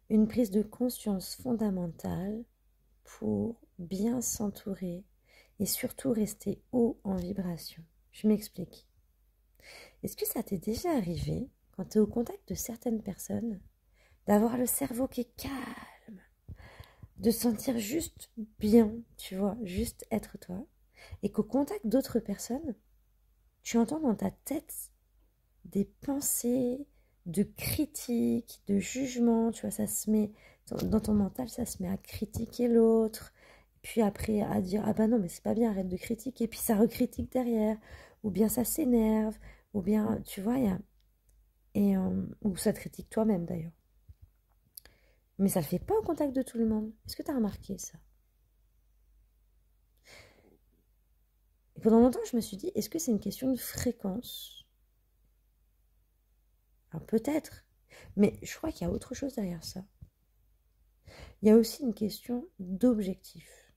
une prise de conscience fondamentale pour bien s'entourer et surtout rester haut en vibration. Je m'explique. Est-ce que ça t'est déjà arrivé, quand tu es au contact de certaines personnes, d'avoir le cerveau qui est calme, de sentir juste bien, tu vois, juste être toi, et qu'au contact d'autres personnes, tu entends dans ta tête des pensées de critique, de jugement, tu vois, ça se met dans ton mental, ça se met à critiquer l'autre, puis après à dire ah bah non mais c'est pas bien, arrête de critiquer, puis ça recritique derrière, ou bien ça s'énerve, ou bien tu vois, ou ça te critique toi-même d'ailleurs. Mais ça le fait pas au contact de tout le monde. Est-ce que tu as remarqué ça? Et pendant longtemps, je me suis dit, est-ce que c'est une question de fréquence? Alors peut-être, mais je crois qu'il y a autre chose derrière ça. Il y a aussi une question d'objectif.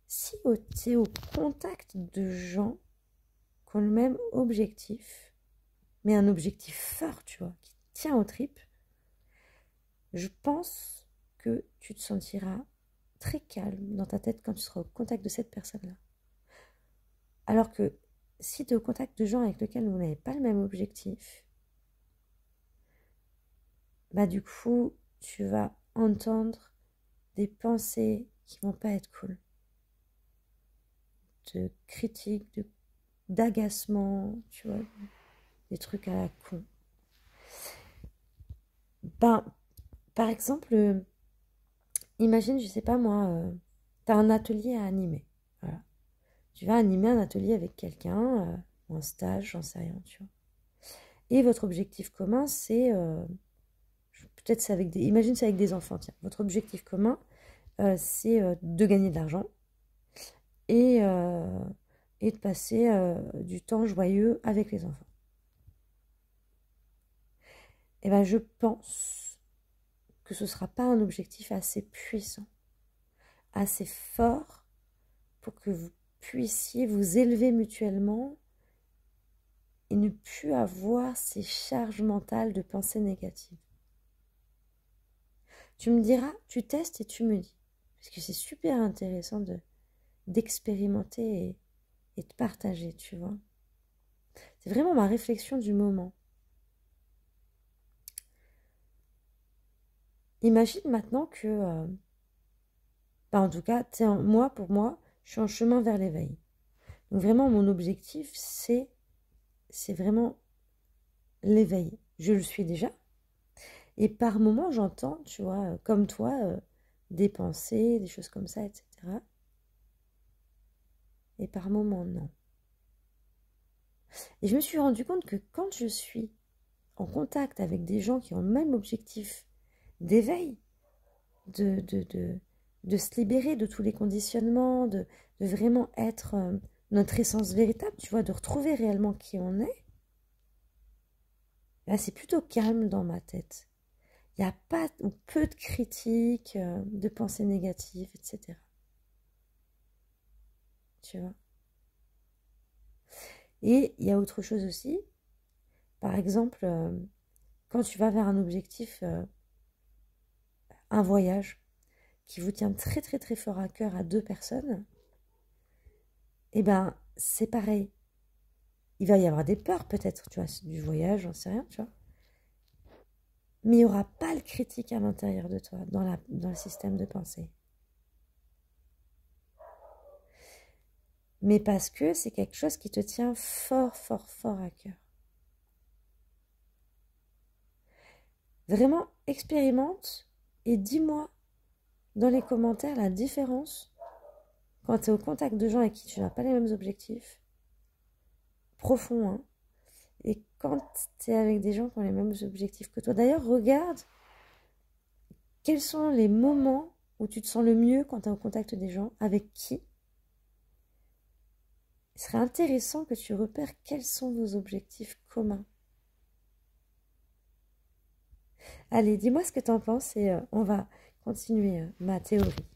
Si tu es au contact de gens qui ont le même objectif, mais un objectif fort, tu vois, qui tient aux tripes, je pense que tu te sentiras très calme dans ta tête quand tu seras au contact de cette personne-là. Alors que si tu es au contact de gens avec lesquels vous n'avez pas le même objectif, bah du coup, tu vas entendre des pensées qui vont pas être cool. De critiques, d'agacement, tu vois, des trucs à la con. Ben, par exemple, imagine, je sais pas moi, tu as un atelier à animer. Voilà. Tu vas animer un atelier avec quelqu'un, ou un stage, j'en sais rien, tu vois. Et votre objectif commun, c'est, peut-être c'est avec des, imagine c'est avec des enfants, tiens. Votre objectif commun, c'est de gagner de l'argent et, euh, et de passer du temps joyeux avec les enfants. Et ben je pense que ce ne sera pas un objectif assez puissant, assez fort pour que vous puissiez vous élever mutuellement et ne plus avoir ces charges mentales de pensées négatives. Tu me diras, tu testes et tu me dis. Parce que c'est super intéressant d'expérimenter et de partager, tu vois. C'est vraiment ma réflexion du moment. Imagine maintenant que, en tout cas, pour moi, je suis en chemin vers l'éveil. Donc vraiment, mon objectif, c'est vraiment l'éveil. Je le suis déjà. Et par moments, j'entends, tu vois, comme toi, des pensées, des choses comme ça, etc. Et par moments, non. Et je me suis rendu compte que quand je suis en contact avec des gens qui ont le même objectif d'éveil, de, de, de, de se libérer de tous les conditionnements, de vraiment être notre essence véritable, tu vois, de retrouver réellement qui on est, là c'est plutôt calme dans ma tête. Il n'y a pas ou peu de critiques, de pensées négatives, etc. Tu vois. Et il y a autre chose aussi. Par exemple, quand tu vas vers un objectif, un voyage, qui vous tient très très très fort à cœur à deux personnes, eh ben c'est pareil. Il va y avoir des peurs peut-être, tu vois, du voyage, j'en sais rien, tu vois. Mais il n'y aura pas le critique à l'intérieur de toi, dans le système de pensée. Mais parce que c'est quelque chose qui te tient fort, fort, fort à cœur. Vraiment, expérimente et dis-moi dans les commentaires la différence quand tu es au contact de gens avec qui tu n'as pas les mêmes objectifs, profonds, hein, et quand tu es avec des gens qui ont les mêmes objectifs que toi. D'ailleurs, regarde quels sont les moments où tu te sens le mieux quand tu es au contact des gens, avec qui. Il serait intéressant que tu repères quels sont vos objectifs communs. Allez, dis-moi ce que tu en penses et on va continuer ma théorie.